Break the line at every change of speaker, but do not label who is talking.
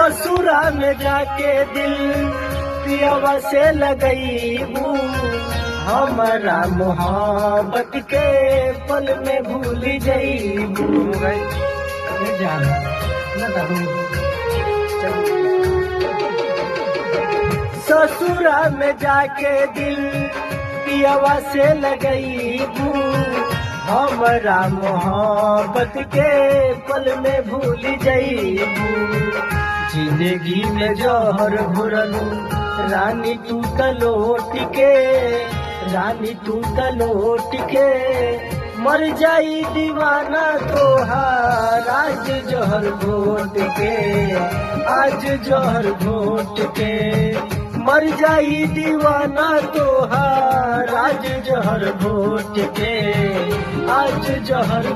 ससुरा में जाके दिल पियवा से लगईबू, हमारा मोहब्बत के पल में भूल जईबू। ससुरा में जाके दिल पियवा से लगईबू, हमारा मोहब्बत के पल में भूल जईबू। जिंदगी में जहर घुरलू रानी तू तलोट के, रानी तू तलोट के मर जाई दीवाना तोहार। आज जहर घोट के, आज जहर घोट के मर जाई दीवाना तोहार। आज जहर घोट के, आज जहर